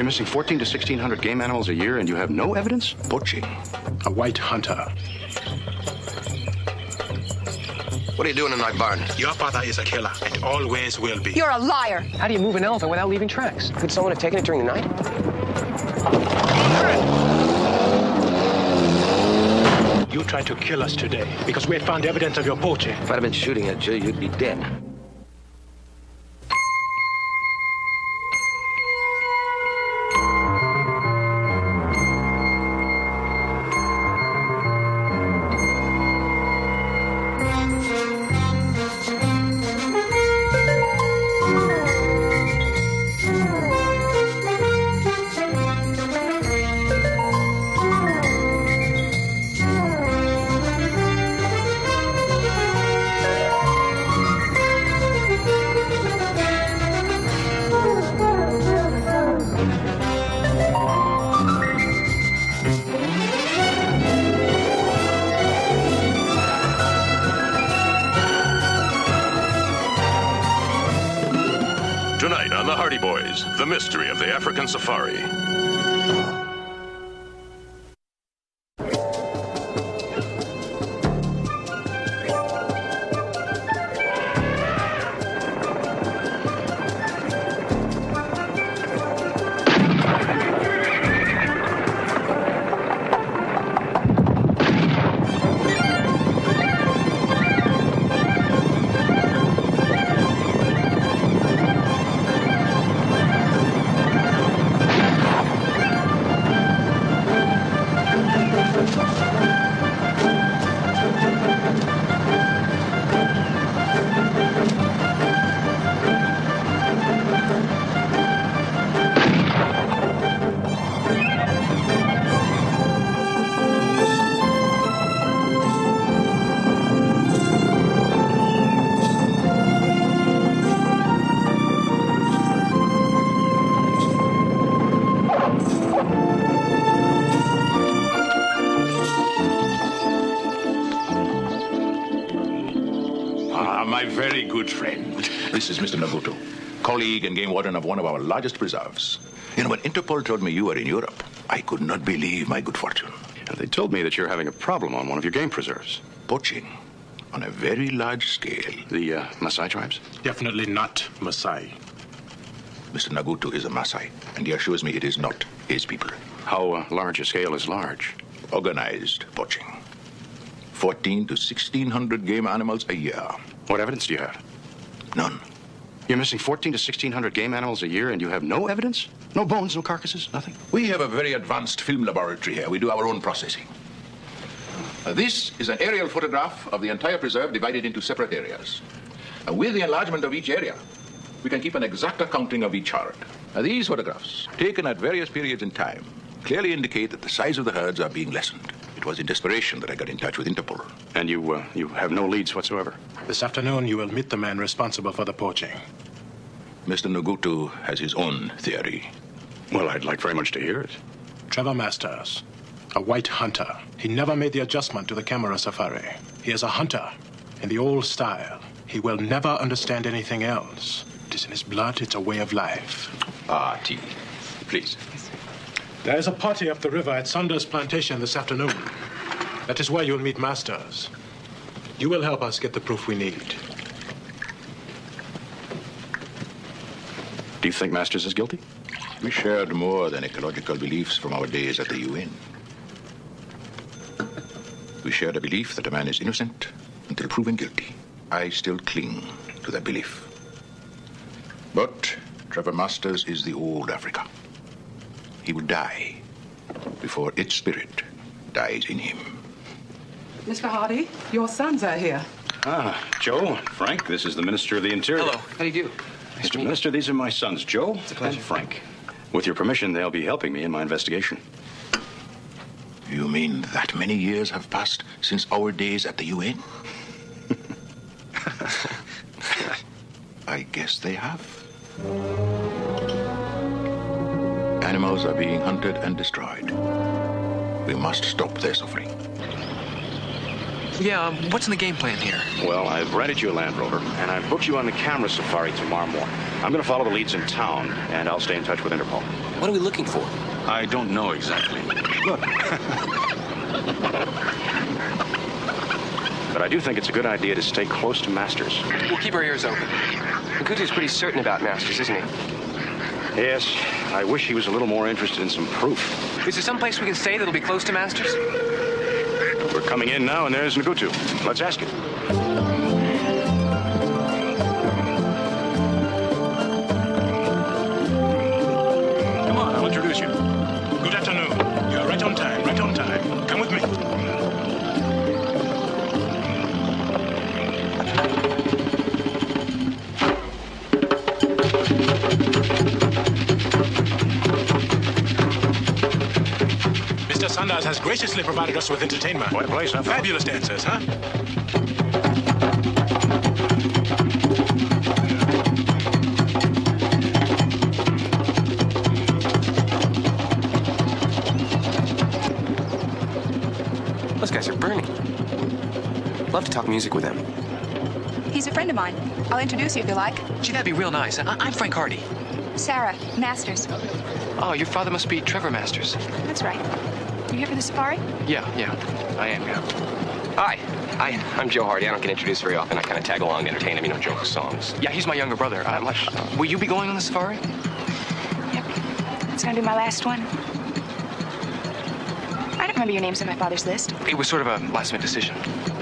You're missing 14 to 1,600 game animals a year and you have no evidence? Poaching. A white hunter. What are you doing in my barn? Your father is a killer and always will be. You're a liar. How do you move an elephant without leaving tracks? Could someone have taken it during the night? You tried to kill us today because we had found evidence of your poaching. If I'd have been shooting at you, you'd be dead. Tonight on The Hardy Boys, the mystery of the African safari. My very good friend. This is Mr. Nagutu, colleague and game warden of one of our largest preserves. You know, when Interpol told me you were in Europe, I could not believe my good fortune. They told me that you're having a problem on one of your game preserves. Poaching on a very large scale. The Maasai tribes? Definitely not Maasai. Mr. Nagutu is a Maasai, and he assures me it is not his people. How large a scale is large? Organized poaching. 14 to 1,600 game animals a year. What evidence do you have? None. You're missing 14 to 1,600 game animals a year and you have no evidence? No bones, no carcasses, nothing? We have a very advanced film laboratory here. We do our own processing. This is an aerial photograph of the entire preserve divided into separate areas. With the enlargement of each area, we can keep an exact accounting of each herd. These photographs, taken at various periods in time, clearly indicate that the size of the herds are being lessened. It was in desperation that I got in touch with Interpol. And you have no leads whatsoever? This afternoon, you will meet the man responsible for the poaching. Mr. Nagutu has his own theory. Well, I'd like very much to hear it. Trevor Masters, a white hunter. He never made the adjustment to the camera safari. He is a hunter in the old style. He will never understand anything else. It is in his blood. It's a way of life. Tea. Please. There is a party up the river at Saunders Plantation this afternoon. That is where you'll meet Masters. You will help us get the proof we need. Do you think Masters is guilty? We shared more than ecological beliefs from our days at the UN. We shared a belief that a man is innocent until proven guilty. I still cling to that belief. But Trevor Masters is the old Africa. He will die before its spirit dies in him. Mr. Hardy, your sons are here. Ah, Joe, Frank, this is the Minister of the Interior. Hello. How do you do? Mr. Minister, these are my sons, Joe and Frank. With your permission, they'll be helping me in my investigation. You mean that many years have passed since our days at the UN? I guess they have. Animals are being hunted and destroyed. We must stop their suffering. Yeah, what's in the game plan here? Well, I've rented you a Land Rover, and I've booked you on the camera safari tomorrow morning. I'm going to follow the leads in town, and I'll stay in touch with Interpol. What are we looking for? I don't know exactly. Look. But I do think it's a good idea to stay close to Masters. We'll keep our ears open. Makutu's pretty certain about Masters, isn't he? Yes, I wish he was a little more interested in some proof. Is there some place we can stay that'll be close to Masters? We're coming in now, and there's Ngutu. Let's ask him. Come on, I'll introduce you. Good afternoon. You're right on time, right on time. Come with me. Mr. Sanders has graciously provided us with entertainment. What a place, huh? Fabulous dancers, huh? Those guys are burning. Love to talk music with them. He's a friend of mine. I'll introduce you if you like. Gee, that'd be real nice. I'm Frank Hardy. Sarah, Masters. Oh, your father must be Trevor Masters. That's right. You here for the safari? Yeah, I am, yeah. Hi, I'm Joe Hardy. I don't get introduced very often. I kind of tag along to entertain him, joke songs. Yeah, he's my younger brother. Will you be going on the safari? Yep. It's gonna be my last one. I don't remember your names on my father's list. It was sort of a last-minute decision.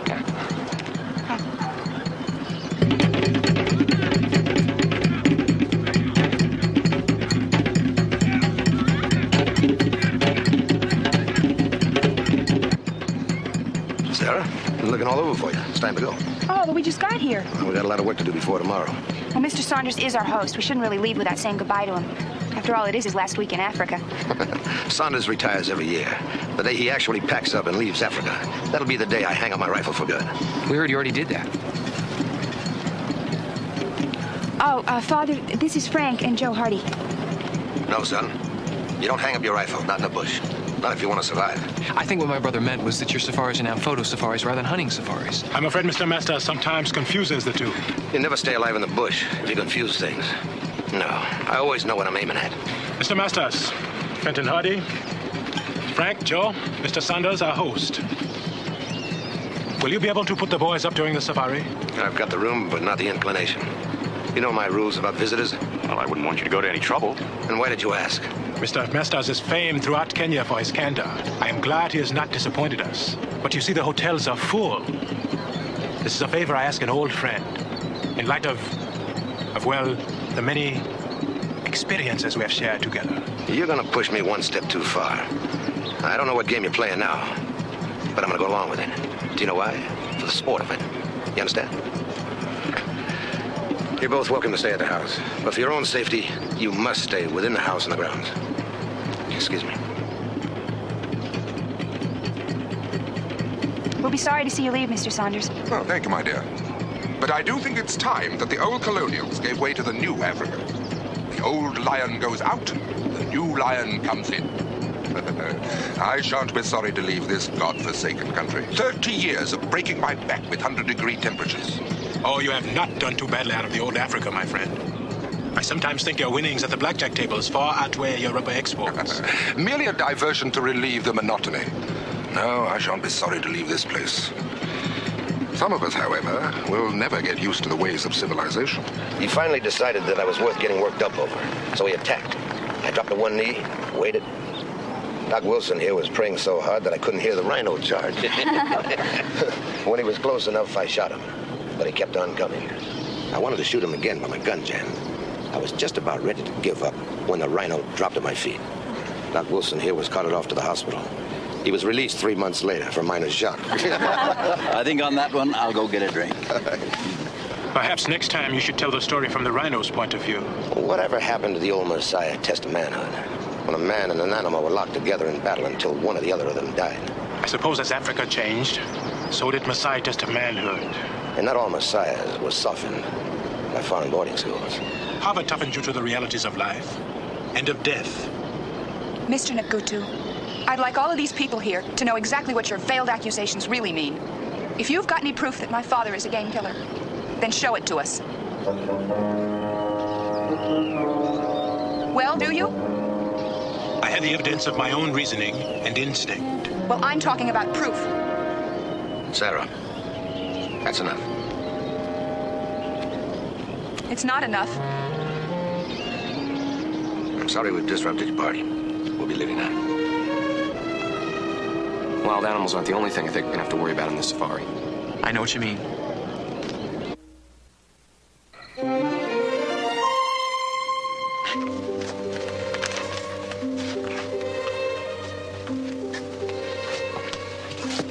Yeah. Sarah, I'm looking all over for you. It's time to go. Oh, but we just got here. Well, we got a lot of work to do before tomorrow. Well, Mr. Saunders is our host. We shouldn't really leave without saying goodbye to him. After all, it is his last week in Africa. Saunders retires every year. The day he actually packs up and leaves Africa, that'll be the day I hang up my rifle for good. We heard you already did that. Oh, Father, this is Frank and Joe Hardy. No, son. You don't hang up your rifle, not in the bush. Not if you want to survive. I think what my brother meant was that your safaris are now photo safaris rather than hunting safaris. I'm afraid Mr. Masters sometimes confuses the two. You never stay alive in the bush if you confuse things. No, I always know what I'm aiming at. Mr. Masters, Fenton Hardy, Frank, Joe, Mr. Sanders, our host. Will you be able to put the boys up during the safari? I've got the room, but not the inclination. You know my rules about visitors? Well, I wouldn't want you to go to any trouble. And why did you ask? Mr. Masters is famed throughout Kenya for his candor. I am glad he has not disappointed us. But you see, the hotels are full. This is a favor I ask an old friend. In light of well, the many experiences we have shared together. You're gonna push me one step too far. I don't know what game you're playing now, but I'm gonna go along with it. Do you know why? For the sport of it. You understand? You're both welcome to stay at the house, but for your own safety, you must stay within the house and the grounds. Excuse me. We'll be sorry to see you leave, Mr. Saunders. Oh, thank you, my dear. But I do think it's time that the old colonials gave way to the new Africa. The old lion goes out, the new lion comes in. I shan't be sorry to leave this godforsaken country. 30 years of breaking my back with 100-degree temperatures. Oh, you have not done too badly out of the old Africa, my friend. I sometimes think your winnings at the blackjack tables far outweigh your rubber exports. Merely a diversion to relieve the monotony. No, I shan't be sorry to leave this place. Some of us, however, will never get used to the ways of civilization. He finally decided that I was worth getting worked up over, so he attacked. I dropped to one knee, waited. Doc Wilson here was praying so hard that I couldn't hear the rhino charge. When he was close enough, I shot him, but he kept on coming. I wanted to shoot him again, but my gun jammed. I was just about ready to give up when the rhino dropped at my feet. Doc Wilson here was carted off to the hospital. He was released 3 months later for minor shock. I think on that one, I'll go get a drink. Perhaps next time you should tell the story from the rhino's point of view. Whatever happened to the old Messiah test of manhood? When a man and an animal were locked together in battle until one or the other of them died. I suppose as Africa changed, so did Messiah test of manhood. And not all messiahs were softened by foreign boarding schools. Harvard toughened you to the realities of life and of death. Mr. Ngutu, I'd like all of these people here to know exactly what your veiled accusations really mean. If you've got any proof that my father is a game killer, then show it to us. Well, do you? I had the evidence of my own reasoning and instinct. Well, I'm talking about proof. Sarah, that's enough. It's not enough. I'm sorry we've disrupted your party. We'll be leaving now. Wild animals aren't the only thing I think we're gonna have to worry about in this safari. I know what you mean.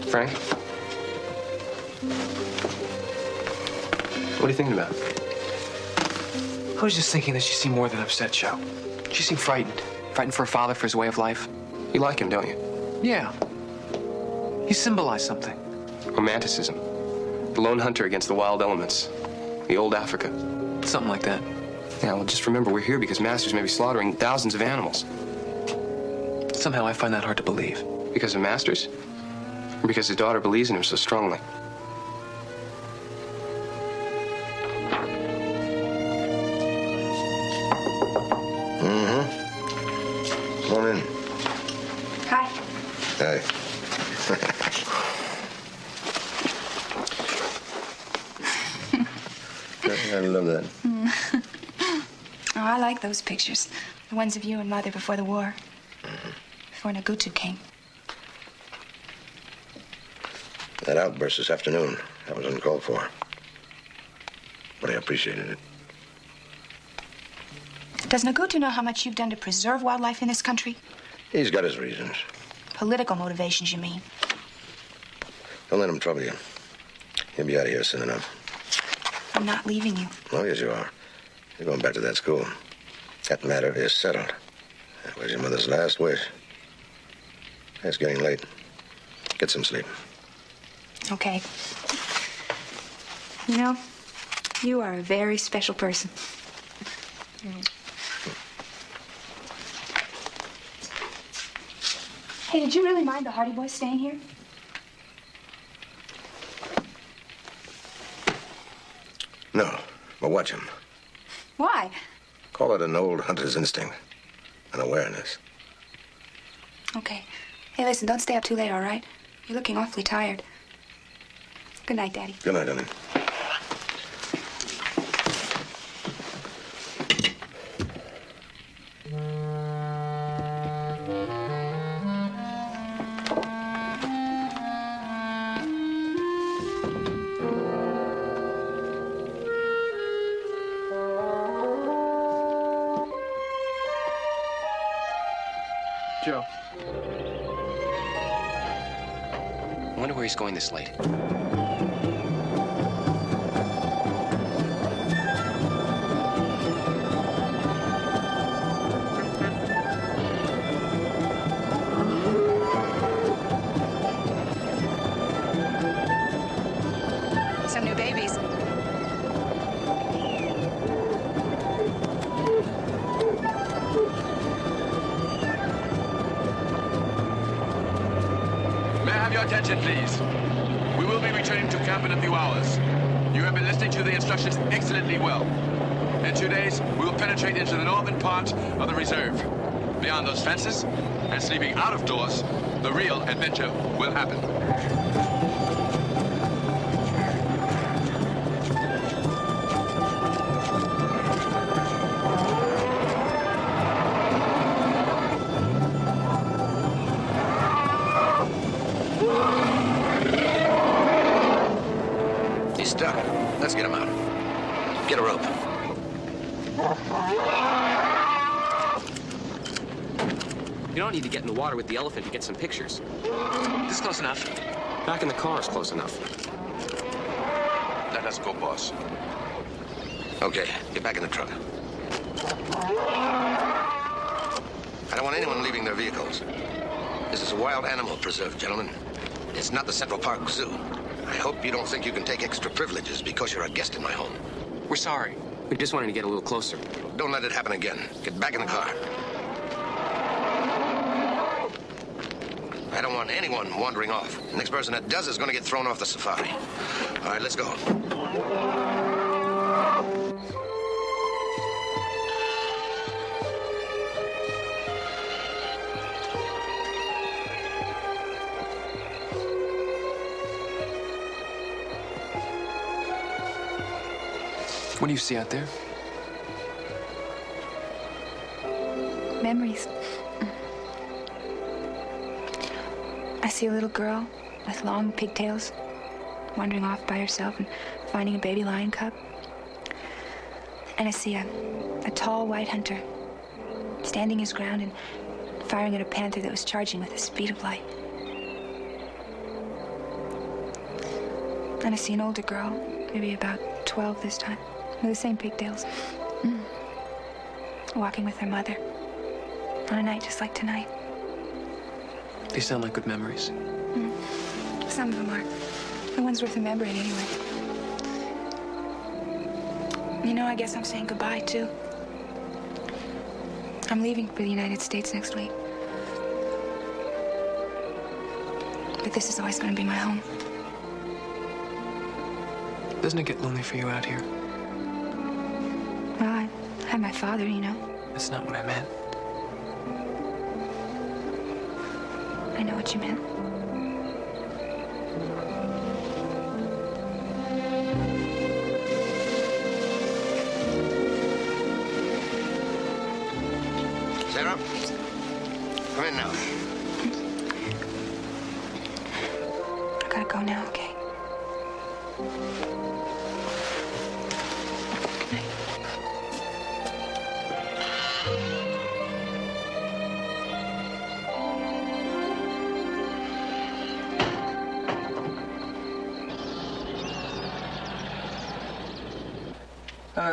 Frank? What are you thinking about? I was just thinking that she seemed more than upset, Joe. She seemed frightened. Frightened for her father, for his way of life. You like him, don't you? Yeah. He symbolized something. Romanticism. The lone hunter against the wild elements. The old Africa. Something like that. Yeah, well, just remember, we're here because Masters may be slaughtering thousands of animals. Somehow I find that hard to believe. Because of Masters? Or because his daughter believes in him so strongly? Come on in. Hi. Hey. I love that. Oh, I like those pictures. The ones of you and Mother before the war. Before Nagutu came. That outburst this afternoon, that was uncalled for. But I appreciated it. Does Nagutu know how much you've done to preserve wildlife in this country? He's got his reasons. Political motivations, you mean? Don't let him trouble you. He'll be out of here soon enough. I'm not leaving you. Oh, yes, you are. You're going back to that school. That matter is settled. That was your mother's last wish. It's getting late. Get some sleep. Okay. You know, you are a very special person. Hey, did you really mind the Hardy Boys staying here? No, but watch him. Why? Call it an old hunter's instinct. An awareness. Okay. Hey, listen, don't stay up too late, all right? You're looking awfully tired. Good night, Daddy. Good night, honey. Joe. I wonder where he's going this late. Some new babies. May I have your attention, please? We will be returning to camp in a few hours. You have been listening to the instructions excellently well. In 2 days, we will penetrate into the northern part of the reserve. Beyond those fences, and sleeping out of doors, the real adventure will happen. He's stuck. Let's get him out. Get a rope. You don't need to get in the water with the elephant to get some pictures. This is close enough. Back in the car is close enough. Let us go, boss. Okay, get back in the truck. I don't want anyone leaving their vehicles. This is a wild animal preserve, gentlemen. It's not the Central Park Zoo. I hope you don't think you can take extra privileges because you're a guest in my home. We're sorry. We just wanted to get a little closer. Don't let it happen again. Get back in the car. I don't want anyone wandering off. The next person that does is going to get thrown off the safari. All right, let's go. What do you see out there? Memories. I see a little girl with long pigtails wandering off by herself and finding a baby lion cub. And I see a tall white hunter standing his ground and firing at a panther that was charging with the speed of light. And I see an older girl, maybe about 12 this time, with the same pigtails, walking with her mother on a night just like tonight. They sound like good memories. Some of them are. The ones worth remembering, anyway. You know, I guess I'm saying goodbye, too. I'm leaving for the United States next week. But this is always going to be my home. Doesn't it get lonely for you out here? Well, I have my father, you know. That's not what I meant. I know what you meant. Sarah, come in now. I gotta go now, okay?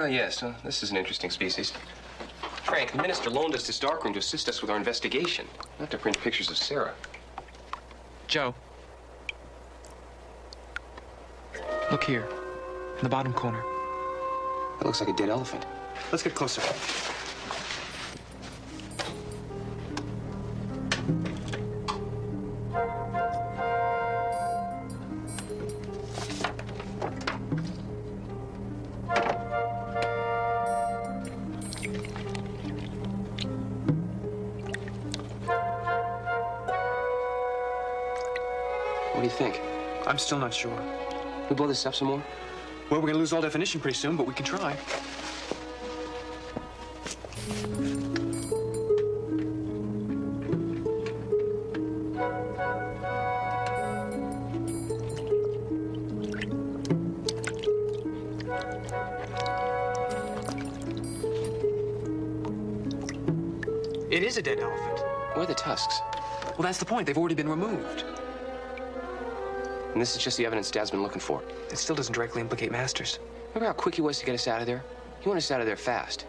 Yes, this is an interesting species. Frank, the minister loaned us this darkroom to assist us with our investigation, not to print pictures of Sarah. Joe. Look here, in the bottom corner. That looks like a dead elephant. Let's get closer. What do you think? I'm still not sure. We blow this up some more? Well, we're gonna lose all definition pretty soon, but we can try. It is a dead elephant. Where are the tusks? Well, that's the point. They've already been removed. And this is just the evidence Dad's been looking for. It still doesn't directly implicate Masters. Remember how quick he was to get us out of there? He wanted us out of there fast.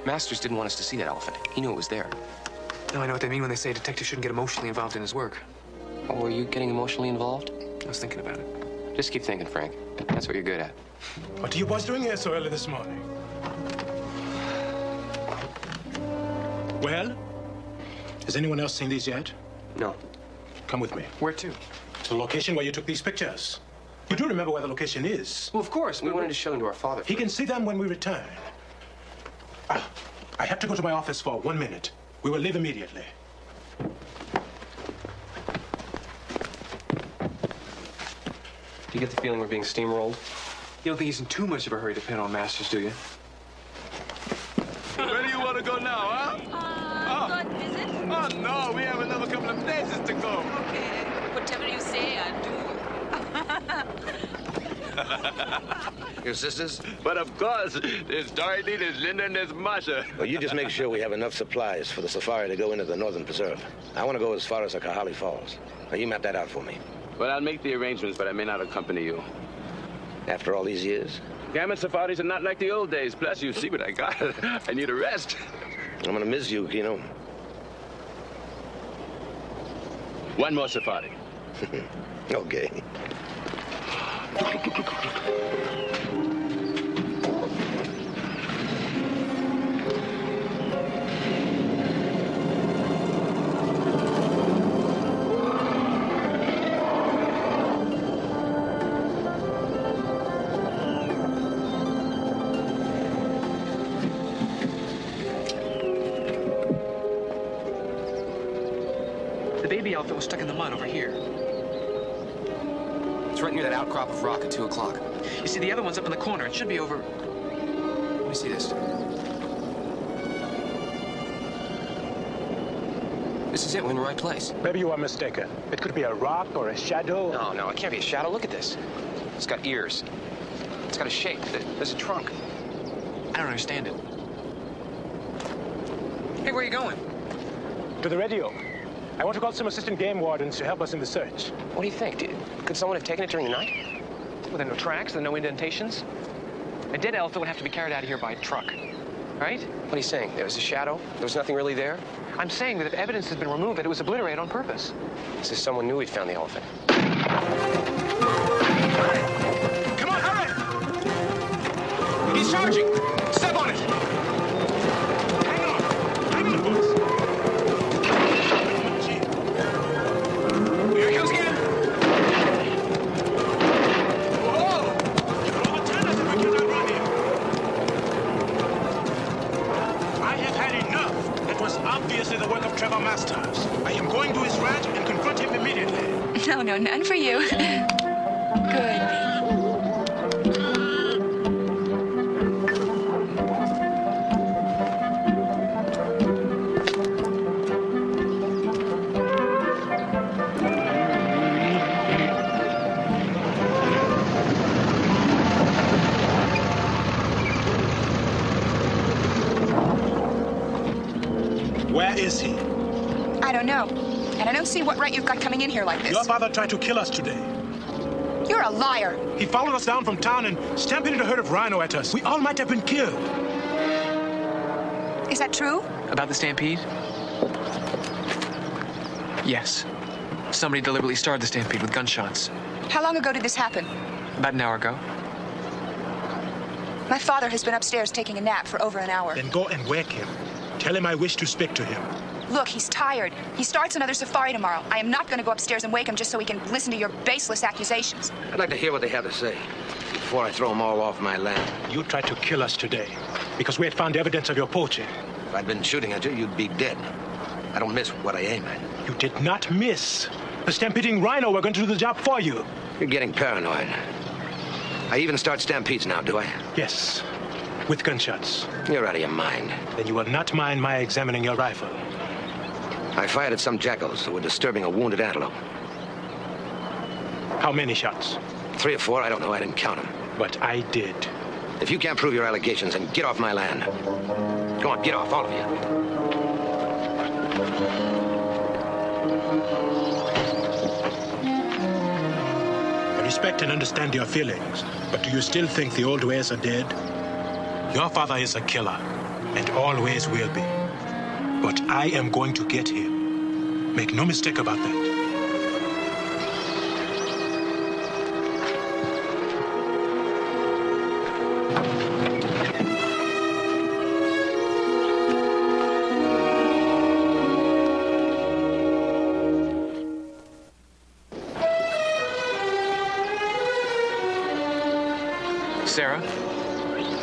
Masters didn't want us to see that elephant. He knew it was there. Now I know what they mean when they say a detective shouldn't get emotionally involved in his work. Oh, were you getting emotionally involved? I was thinking about it. Just keep thinking, Frank. That's what you're good at. What are you boys doing here so early this morning? Well, has anyone else seen these yet? No. Come with me. Where to? To the location where you took these pictures. You do remember where the location is? Well, of course. We wanted to show them to our father. He can see them when we return. I have to go to my office for 1 minute. We will leave immediately. Do you get the feeling we're being steamrolled? You don't think he's in too much of a hurry to pin on Masters, do you? Where do you want to go now, huh? Go and visit. Oh, no, we have another couple of places to go. Okay, whatever you say, I'll do. Your sisters? But of course, there's Dorothy, there's Linda, and there's Masha. Well, you just make sure we have enough supplies for the safari to go into the Northern Preserve. I want to go as far as the Kahali Falls. Now, you map that out for me. Well, I'll make the arrangements, but I may not accompany you. After all these years? Gamma safaris are not like the old days. Plus, you see what I got. I need a rest. I'm going to miss you, Kino. One more safari. Okay. The baby elephant was stuck in the mud over here. It's right near that outcrop of rock at 2 o'clock. You see, the other one's up in the corner. It should be over... Let me see this. This is it. We're in the right place. Maybe you are mistaken. It could be a rock or a shadow. No, it can't be a shadow. Look at this. It's got ears. It's got a shape. There's a trunk. I don't understand it. Hey, where are you going? To the radio. I want to call some assistant game wardens to help us in the search. What do you think? Could someone have taken it during the night? Well, there are no tracks, there are no indentations. A dead elephant would have to be carried out of here by a truck, right? What are you saying? There was a shadow? There was nothing really there? I'm saying that if evidence has been removed, that it was obliterated on purpose. So someone knew we'd found the elephant. Come on, hurry! He's charging! Step on it! Hang on, boys. Here he comes again! Whoa! You'll overturn us if we cannot run him. I have had enough. That was obviously the work of Trevor Masters. I am going to his ranch and confront him immediately. No, none for you. Good. Where is he? I don't know. And I don't see what right you've got coming in here like this. Your father tried to kill us today. You're a liar. He followed us down from town and stampeded a herd of rhino at us. We all might have been killed. Is that true? About the stampede? Yes. Somebody deliberately started the stampede with gunshots. How long ago did this happen? About an hour ago. My father has been upstairs taking a nap for over an hour. Then go and wake him. Tell him I wish to speak to him. Look, he's tired. He starts another safari tomorrow. I am not going to go upstairs and wake him just so he can listen to your baseless accusations. I'd like to hear what they have to say before I throw them all off my land. You tried to kill us today because we had found evidence of your poaching. If I'd been shooting at you, you'd be dead. I don't miss what I aim at. You did not miss. The stampeding rhino were going to do the job for you. You're getting paranoid. I even start stampedes now, do I? Yes, with gunshots. You're out of your mind. Then you will not mind my examining your rifle. I fired at some jackals who were disturbing a wounded antelope. How many shots? 3 or 4, I don't know. I didn't count them. But I did. If you can't prove your allegations, then get off my land. Go on, get off, all of you. I respect and understand your feelings, but do you still think the old ways are dead? Your father is a killer, and always will be. But I am going to get him. Make no mistake about that. Sarah?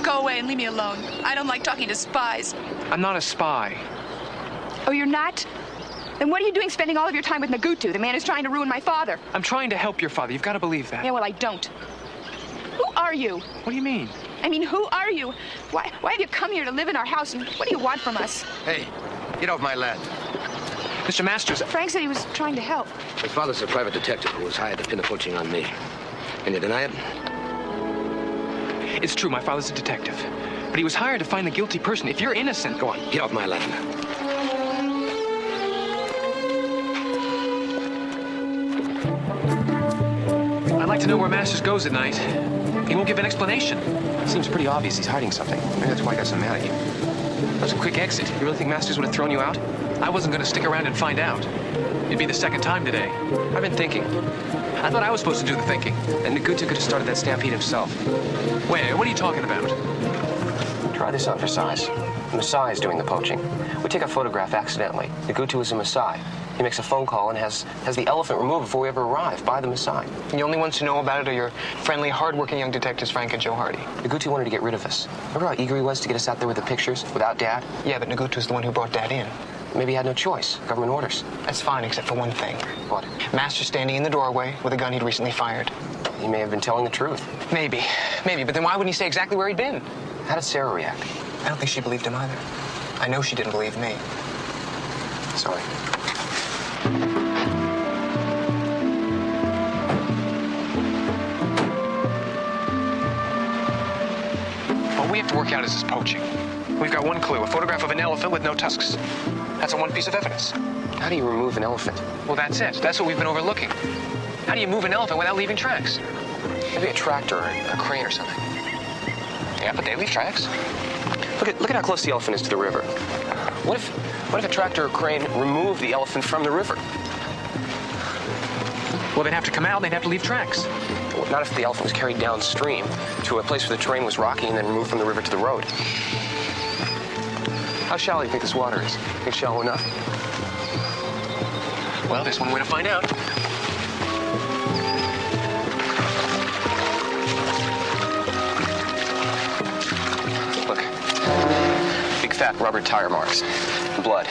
Go away and leave me alone. I don't like talking to spies. I'm not a spy. Oh, you're not? Then what are you doing spending all of your time with Nagutu, the man who's trying to ruin my father? I'm trying to help your father. You've got to believe that. Yeah, well, I don't. Who are you? What do you mean? I mean, who are you? Why have you come here to live in our house, and what do you want from us? Hey, get off my land. Mr. Masters... Frank said he was trying to help. My father's a private detective who was hired to pin the poaching on me. Can you deny it? It's true, my father's a detective. But he was hired to find the guilty person. If you're innocent... Go on, get off my land. I'd like to know where Masters goes at night. He won't give an explanation. Seems pretty obvious he's hiding something. Maybe that's why I got so mad at you. That was a quick exit. You really think Masters would have thrown you out? I wasn't going to stick around and find out. It'd be the second time today. I've been thinking. I thought I was supposed to do the thinking. And Nagutu could have started that stampede himself. Wait, what are you talking about? Try this on for size. The Maasai is doing the poaching. We take a photograph accidentally. Nagutu is a Maasai. He makes a phone call and has the elephant removed before we ever arrive by the Maasai. And the only ones who know about it are your friendly, hard-working young detectives, Frank and Joe Hardy. Nagutu wanted to get rid of us. Remember how eager he was to get us out there with the pictures without Dad? Yeah, but Nagutu's the one who brought Dad in. Maybe he had no choice. Government orders. That's fine, except for one thing. What? Master standing in the doorway with a gun he'd recently fired. He may have been telling the truth. Maybe, but then why wouldn't he say exactly where he'd been? How did Sarah react? I don't think she believed him either. I know she didn't believe me. Sorry. What we have to work out is his poaching. We've got one clue, a photograph of an elephant with no tusks. That's a one piece of evidence. How do you remove an elephant? Well, that's it. That's what we've been overlooking. How do you move an elephant without leaving tracks? Maybe a tractor or a crane or something. Yeah, but they leave tracks. Look at how close the elephant is to the river. What if a tractor or crane removed the elephant from the river? Well, they'd have to come out and they'd have to leave tracks. Well, not if the elephant was carried downstream to a place where the terrain was rocky and then removed from the river to the road. How shallow do you think this water is? Think it's shallow enough? Well, there's one way to find out. Look. Big fat rubber tire marks. Blood.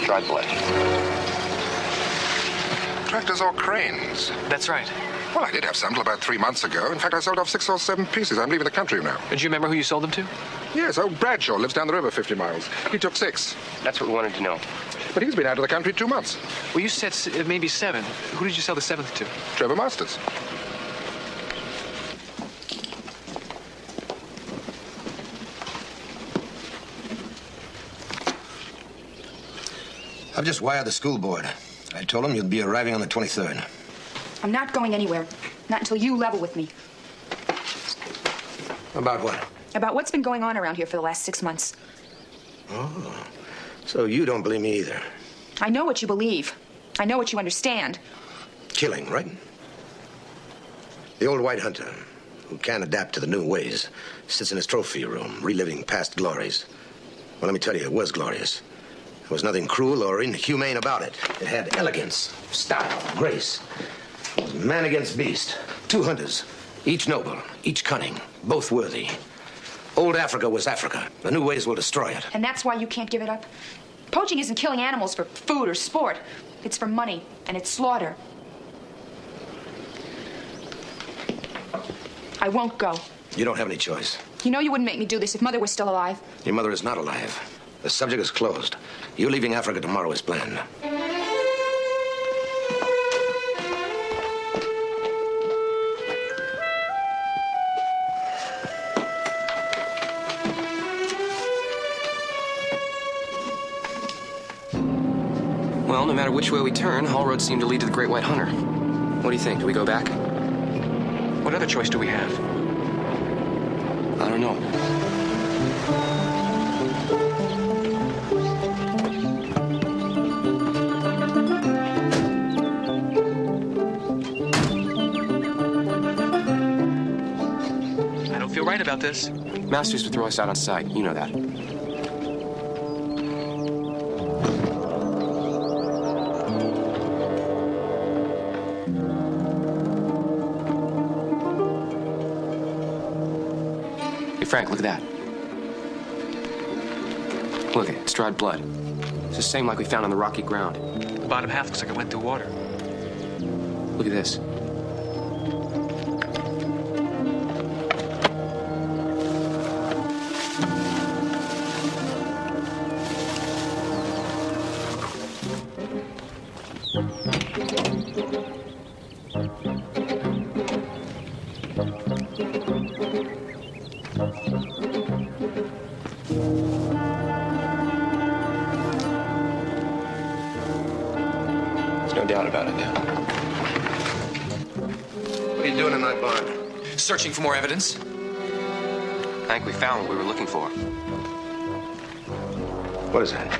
Dried blood. Tractors or cranes? That's right. Well, I did have some till about 3 months ago. In fact, I sold off 6 or 7 pieces. I'm leaving the country now. Did you remember who you sold them to? Yes, old Bradshaw lives down the river 50 miles. He took 6. That's what we wanted to know. But he's been out of the country 2 months. Well, you said maybe 7. Who did you sell the 7th to? Trevor Masters. I've just wired the school board. I told them you'd be arriving on the 23rd. I'm not going anywhere. Not until you level with me. About what? About what's been going on around here for the last 6 months. Oh, so you don't believe me either. I know what you believe. I know what you understand. Killing, right? The old white hunter, who can't adapt to the new ways, sits in his trophy room, reliving past glories. Well, let me tell you, it was glorious. There was nothing cruel or inhumane about it. It had elegance, style, grace. It was man against beast. 2 hunters, each noble, each cunning, both worthy. Old Africa was Africa. The new ways will destroy it. And that's why you can't give it up? Poaching isn't killing animals for food or sport. It's for money, and it's slaughter. I won't go. You don't have any choice. You know you wouldn't make me do this if Mother was still alive. Your mother is not alive. The subject is closed. You leaving Africa tomorrow is planned. Well, no matter which way we turn, all roads seem to lead to the Great White Hunter. What do you think? Do we go back? What other choice do we have? I don't know. I don't feel right about this. Masters would throw us out on sight. You know that. Frank, look at that. Look, it's dried blood. It's the same like we found on the rocky ground. The bottom half looks like it went through water. Look at this. No doubt about it, yeah. What are you doing in that barn? Searching for more evidence. I think we found what we were looking for. What is that?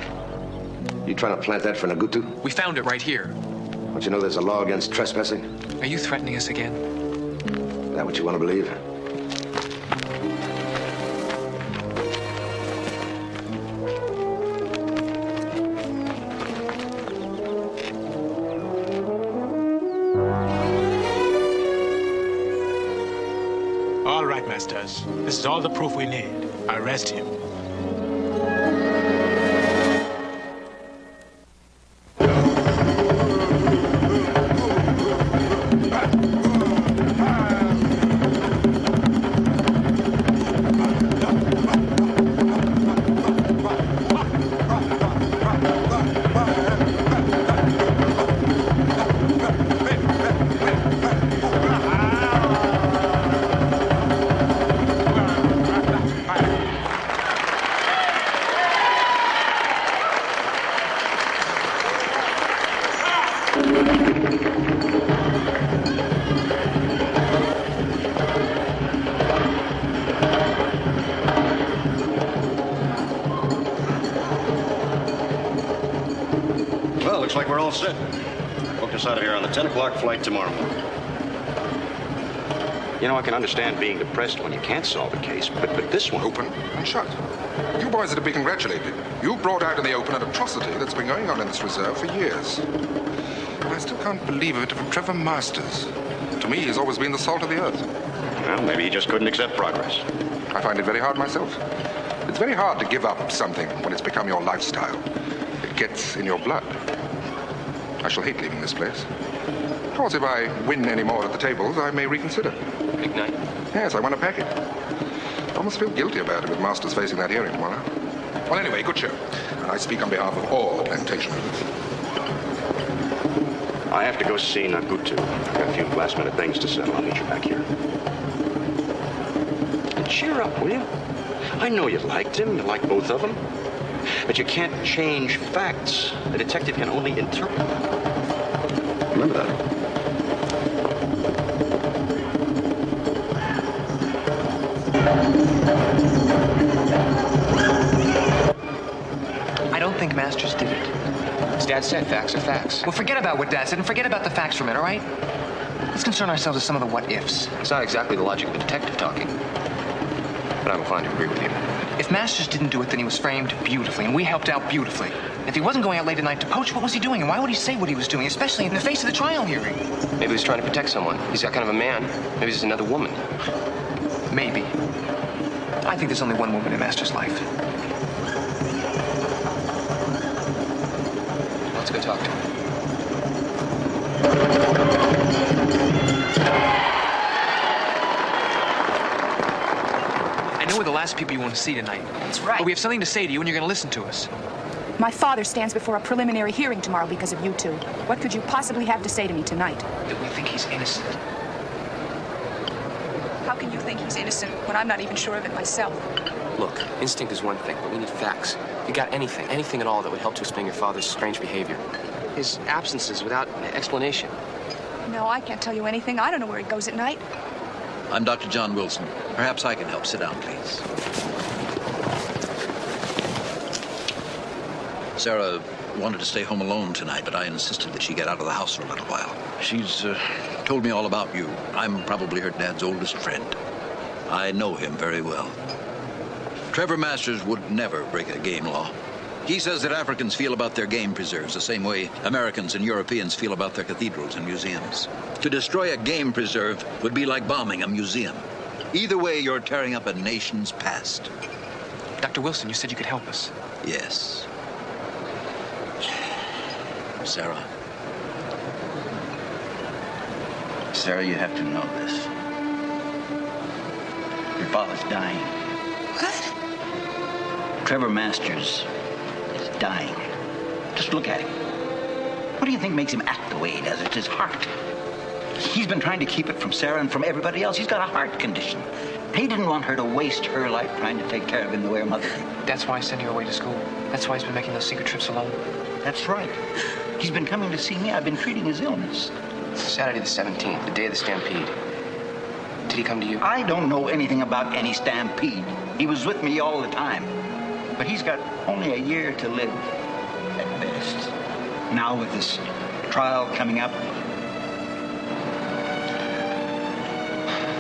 You trying to plant that for Nagutu? We found it right here. Don't you know there's a law against trespassing? Are you threatening us again? Is that what you want to believe? All right, Masters. This is all the proof we need. Arrest him. Well, looks like we're all set. Booked us out of here on the 10 o'clock flight tomorrow morning. You know, I can understand being depressed when you can't solve a case, but this one... Open and shut. You boys are to be congratulated. You brought out in the open an atrocity that's been going on in this reserve for years. And I still can't believe it from Trevor Masters. To me, he's always been the salt of the earth. Well, maybe he just couldn't accept progress. I find it very hard myself. It's very hard to give up something when it's become your lifestyle. It gets in your blood. I shall hate leaving this place. Of course, if I win any more at the tables, I may reconsider. Big night. Yes, I want to pack it. I almost feel guilty about it with Masters facing that hearing tomorrow. Well, anyway, good show. And I speak on behalf of all the plantation owners. I have to go see Nagutu. I've got a few last-minute things to settle. I'll meet you back here. And cheer up, will you? I know you liked him. You liked both of them. But you can't change facts. A detective can only interpret them. Remember that. I don't think Masters did it. As Dad said, facts are facts. Well, forget about what Dad said and forget about the facts for a minute, all right? Let's concern ourselves with some of the what-ifs. It's not exactly the logic of a detective talking. But I'm inclined to agree with you. If Masters didn't do it, then he was framed beautifully, and we helped out beautifully. If he wasn't going out late at night to poach, what was he doing? And why would he say what he was doing, especially in the face of the trial hearing? Maybe he was trying to protect someone. He's that kind of a man. Maybe he's another woman. Maybe. I think there's only one woman in Masters' life. Let's go talk to him. I know we're the last people you want to see tonight. That's right. But we have something to say to you, and you're going to listen to us. My father stands before a preliminary hearing tomorrow because of you two. What could you possibly have to say to me tonight? That we think he's innocent. How can you think he's innocent when I'm not even sure of it myself? Look, instinct is one thing, but we need facts. You got anything at all that would help to explain your father's strange behavior. His absences without explanation. No, I can't tell you anything. I don't know where he goes at night. I'm Dr. John Wilson. Perhaps I can help. Sit down, please. Sarah wanted to stay home alone tonight, but I insisted that she get out of the house for a little while. She's told me all about you. I'm probably her dad's oldest friend. I know him very well. Trevor Masters would never break a game law. He says that Africans feel about their game preserves the same way Americans and Europeans feel about their cathedrals and museums. To destroy a game preserve would be like bombing a museum. Either way, you're tearing up a nation's past. Dr. Wilson, you said you could help us. Yes. Sarah. Sarah, you have to know this. Your father's dying. What? Trevor Masters is dying. Just look at him. What do you think makes him act the way he does? It's his heart. He's been trying to keep it from Sarah and from everybody else. He's got a heart condition. He didn't want her to waste her life trying to take care of him the way her mother did. That's why I sent you away to school. That's why he's been making those secret trips alone. That's right. He's been coming to see me. I've been treating his illness. Saturday the 17th, the day of the stampede. Did he come to you? I don't know anything about any stampede. He was with me all the time. But he's got only a year to live, at best. Now with this trial coming up.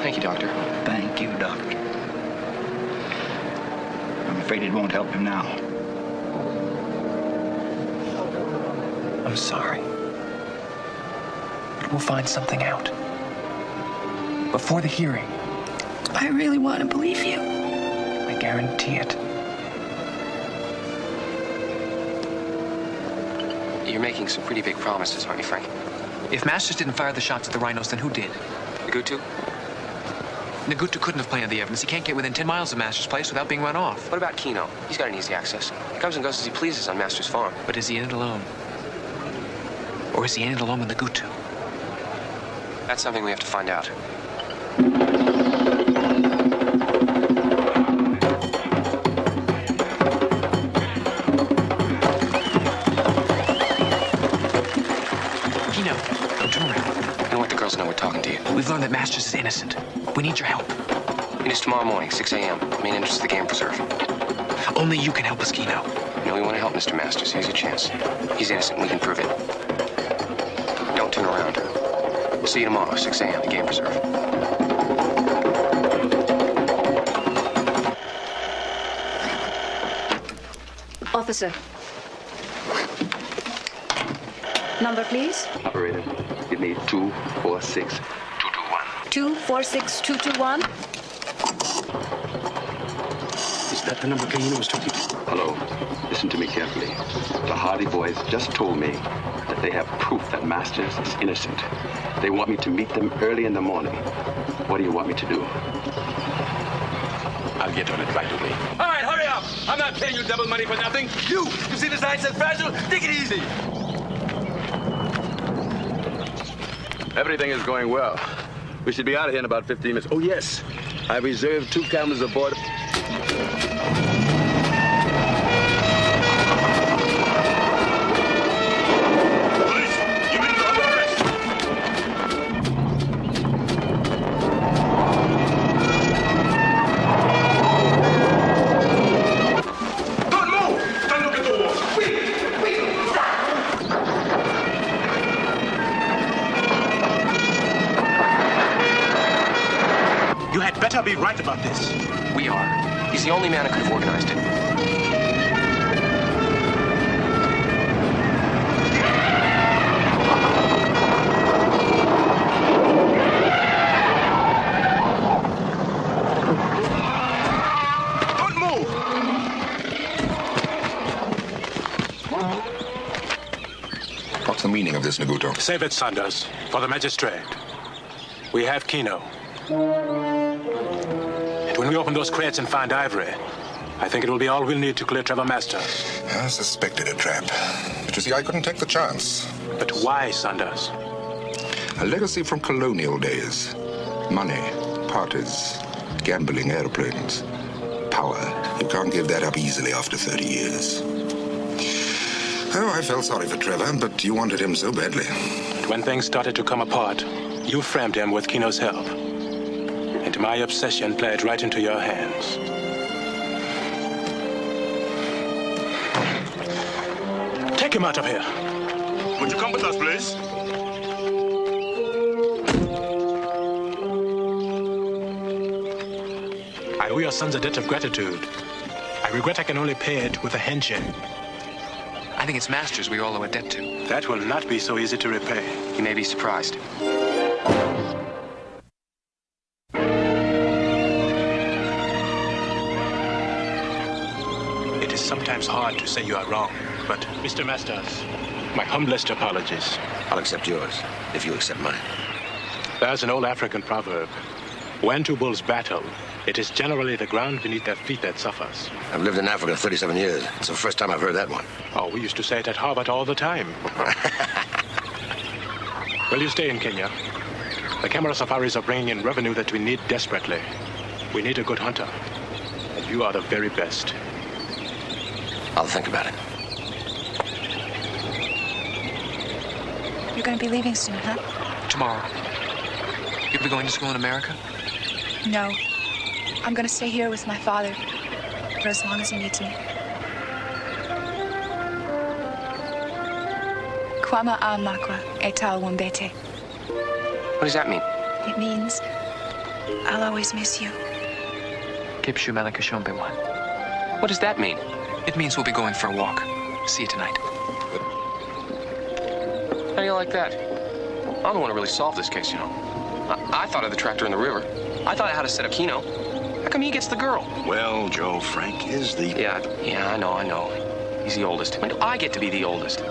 Thank you, Doctor. Thank you, Doctor. I'm afraid it won't help him now. I'm sorry. But we'll find something out. Before the hearing. I really want to believe you. I guarantee it. You're making some pretty big promises, aren't you, Frank? If Masters didn't fire the shots at the rhinos, then who did? Nagutu? Nagutu couldn't have planted the evidence. He can't get within 10 miles of Masters' place without being run off. What about Keno? He's got an easy access. He comes and goes as he pleases on Masters' farm. But is he in it alone? Or is he in it alone with Nagutu? That's something we have to find out. Keno. doesn't know we're talking to you. We've learned that Masters is innocent. We need your help. It is tomorrow morning, 6 a.m. Main entrance to the game preserve. Only you can help us, Keno. You know we want to help Mr. Masters. Here's your chance. He's innocent. We can prove it. Don't turn around. We'll see you tomorrow, 6 a.m. the game preserve. Officer. Number, please. Operator, give me 246. 246-221. Is that the number Keno was talking to? Hello. Listen to me carefully. The Hardy boys just told me that they have proof that Masters is innocent. They want me to meet them early in the morning. What do you want me to do? I'll get on it right away. All right, hurry up. I'm not paying you double money for nothing. You see this ice is fragile? Take it easy. Everything is going well. We should be out of here in about 15 minutes. Oh, yes. I reserved 2 cameras aboard. You had better be right about this. We are. He's the only man who could have organized it. Don't move! What's the meaning of this, Naguto? Save it, Sanders, for the magistrate. We have Keno. And when we open those crates and find ivory, I think it will be all we'll need to clear Trevor Masters. I suspected a trap. But you see, I couldn't take the chance. But why, Sanders? A legacy from colonial days. Money, parties, gambling, airplanes, power. You can't give that up easily after 30 years. Oh, I felt sorry for Trevor, but you wanted him so badly. And when things started to come apart, you framed him with Keno's help. And my obsession played right into your hands. Take him out of here. Would you come with us, please? I owe your sons a debt of gratitude. I regret I can only pay it with a handshake. I think it's Masters we all owe a debt to. That will not be so easy to repay. You may be surprised. It is sometimes hard to say you are wrong, but Mr. Masters, my humblest apologies. I'll accept yours, if you accept mine. There's an old African proverb. When two bulls battle, it is generally the ground beneath their feet that suffers. I've lived in Africa 37 years. It's the first time I've heard that one. Oh, we used to say it at Harvard all the time. Will you stay in Kenya? The camera safaris are bringing in revenue that we need desperately. We need a good hunter. And you are the very best. I'll think about it. You're going to be leaving soon, huh? Tomorrow. You'll be going to school in America? No. I'm going to stay here with my father for as long as he needs me. Kwama a makwa eta wombete. What does that mean? It means I'll always miss you. Kipshu Malakashombewa. What does that mean? It means we'll be going for a walk. See you tonight. How do you like that? I'm the one who really solved this case, you know. I thought of the tractor in the river. I thought of how to set up Keno. How come he gets the girl? Well, Joe, Frank is the... Yeah, I know. He's the oldest. When do I get to be the oldest?